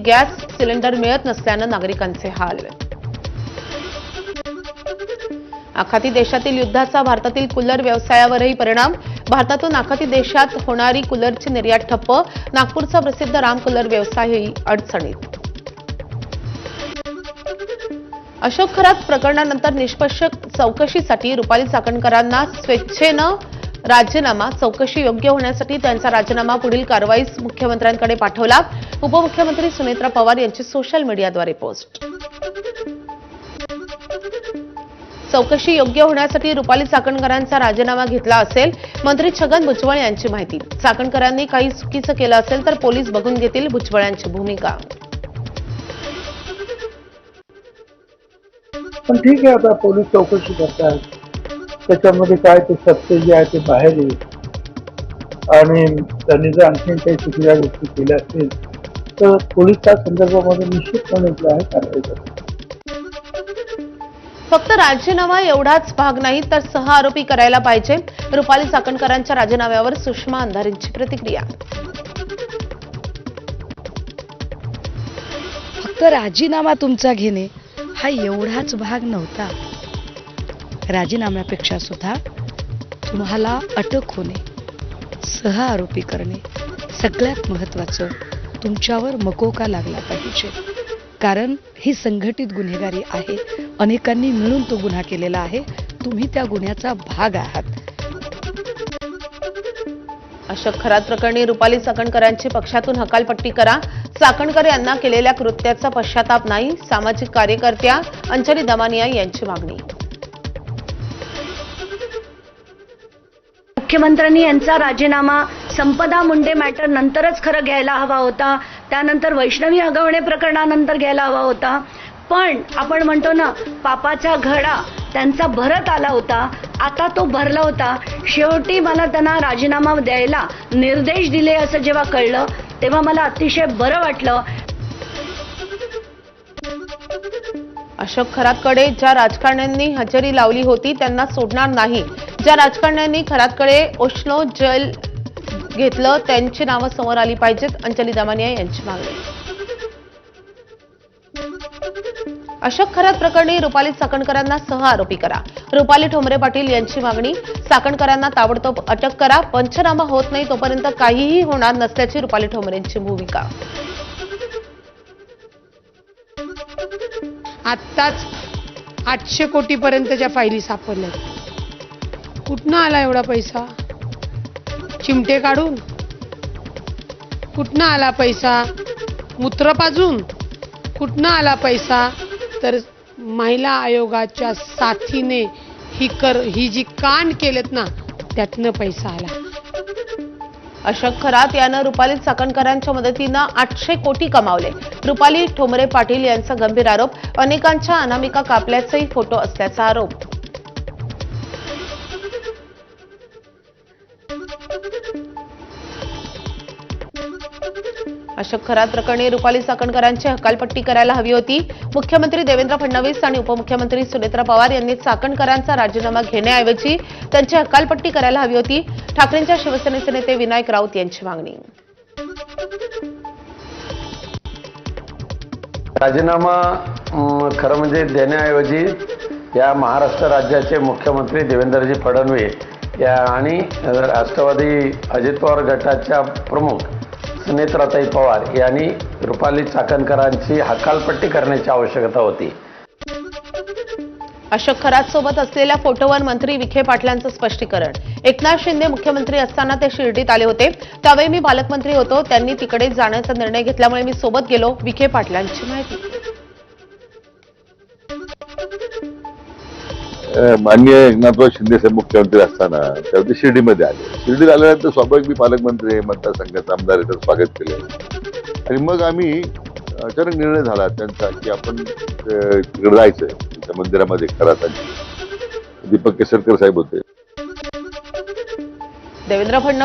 Gas cylinder मिळत नसल्यानं नागरिकांचे हाल. आखाती देशातील युद्धाचा भारतातील कूलर व्यवसायावरही परिणाम. भारतातून आखाती देशात होणारी कूलरची निर्यात ठप्प. नागपूरचा प्रसिद्ध राम कूलर व्यवसायही अडचणीत. अशोक खरात प्रकरणानंतर निष्पक्ष चौकशीसाठी रुपाली चाकणकरांना स्वेच्छेनं राजीनामा. चौकशी योग्य होण्यासाठी त्यांचा राजीनामा पुढील कारवाईस मुख्यमंत्र्यांकडे पाठवला. उपमुख्यमंत्री सुनेत्रा पवार यांची सोशल मीडियाद्वारे पोस्ट. चौकशी योग्य होण्यासाठी रुपाली चाकणकरांचा राजीनामा घेतला असेल. मंत्री छगन भुजबळ यांची माहिती. चाकणकरांनी काही चुकीचं केलं असेल तर पोलीस बघून घेतील, भुजबळ यांची भूमिका. पण ठीक आहे, आता पोलीस चौकशी करतात, त्याच्यामध्ये काय ते सत्य जे आहे ते बाहेर येईल आणि त्यांनी जर आणखी काही चुकीच्या गोष्टी केल्या असतील तर पोलीस त्या संदर्भामध्ये निश्चितपणे जे आहे कारवाई करतात. फक्त राजीनामा एवढाच भाग नाही तर सह आरोपी करायला पाहिजे. रुपाली चाकणकरांच्या राजीनाम्यावर सुषमा अंधारेंची प्रतिक्रिया. फक्त राजीनामा तुमचा घेणे हा एवढाच भाग नव्हता. राजीनाम्यापेक्षा सुद्धा तुम्हाला अटक होणे, सह आरोपी करणे, सगळ्यात महत्त्वाचं तुमच्यावर मकोका लागला पाहिजे. कारण ही संघटित गुन्हेगारी आहे. अनेकांनी मिळून तो गुन्हा केलेला आहे. तुम्ही त्या गुन्ह्याचा भाग आहात. अशोक खरात प्रकरणी रुपाली चाकणकरांची पक्षातून हकालपट्टी करा. चाकणकर यांना केलेल्या कृत्याचा पश्चाताप नाही. सामाजिक कार्यकर्त्या अंजली दमानिया यांची मागणी. मुख्यमंत्र्यांनी यांचा राजीनामा संपदा मुंडे मॅटर नंतरच खरं घ्यायला हवा होता. त्यानंतर वैष्णवी हगवणे प्रकरणानंतर घ्यायला हवा होता. पण आपण म्हणतो ना, पापाचा घडा त्यांचा भरत आला होता. आता तो भरला होता. शेवटी मला त्यांना राजीनामा द्यायला निर्देश दिले असं जेव्हा कळलं तेव्हा मला अतिशय बरं वाटलं. अशोक खरातकडे ज्या राजकारण्यांनी हजेरी लावली होती त्यांना सोडणार नाही. ज्या राजकारण्यांनी खरातकडे ओस्लो जेल घेतलं त्यांची नावं समोर आली पाहिजेत, अंजली दमानिया यांची मागणी. अशोक खरात प्रकरणी रुपाली चाकणकरांना सह आरोपी करा. रुपाली ठोंबरे पाटील यांची मागणी. चाकणकरांना ताबडतोब अटक करा. पंचनामा होत नाही तोपर्यंत काहीही होणार नसल्याची रुपाली ठोंबरेंची भूमिका. आत्ताच 800 कोटीपर्यंतच्या फायली सापडल्या. कुठनं आला एवढा पैसा? चिमटे काढून? कुठनं आला पैसा? मूत्र पाजून? कुठनं आला पैसा? तर महिला आयोगाच्या साथीने ही जी कांड केलेत ना, त्यातनं पैसा आला. अशोक खरात यानं रुपाली चाकणकरांच्या मदतीनं 800 कोटी कमावले. रुपाली ठोंबरे पाटील यांचा गंभीर आरोप. अनेकांच्या अनामिका कापल्याचेही फोटो असल्याचा आरोप. अशोक खरात प्रकरणी रुपाली चाकणकरांची हकालपट्टी करायला हवी होती. मुख्यमंत्री देवेंद्र फडणवीस आणि उपमुख्यमंत्री सुनेत्रा पवार यांनी चाकणकरांचा राजीनामा घेण्याऐवजी त्यांची हकालपट्टी करायला हवी होती. ठाकरेंच्या शिवसेनेचे नेते विनायक राऊत यांची मागणी. राजीनामा खरं म्हणजे देण्याऐवजी या महाराष्ट्र राज्याचे मुख्यमंत्री देवेंद्रजी फडणवीस या आणि राष्ट्रवादी अजित पवार गटाच्या प्रमुख सुनेत्राताई पवार यांनी रुपाली चाकणकरांची हकालपट्टी करण्याची आवश्यकता होती. अशोक खरात सोबत असलेल्या फोटोवर मंत्री विखे पाटलांचं स्पष्टीकरण. एकनाथ शिंदे मुख्यमंत्री असताना ते शिर्डीत आले होते. त्यावेळी मी पालकमंत्री होतो. त्यांनी तिकडे जाण्याचा निर्णय घेतल्यामुळे मी सोबत गेलो. विखे पाटलांची माहिती. माननीय एकनाथराव शिंदे साहेब मुख्यमंत्री असताना त्यावरती शिर्डीमध्ये आले. शिर्डीत आल्यानंतर स्वाभाविक मी पालकमंत्री मतदारसंघाचा आमदार आहे, स्वागत केले. आणि मग आम्ही अचानक निर्णय झाला त्यांचा की आपण तिकडे जायचंय. त्या मंदिरामध्ये खरात दीपक केसरकर साहेब होते. देवेंद्र फडणवीस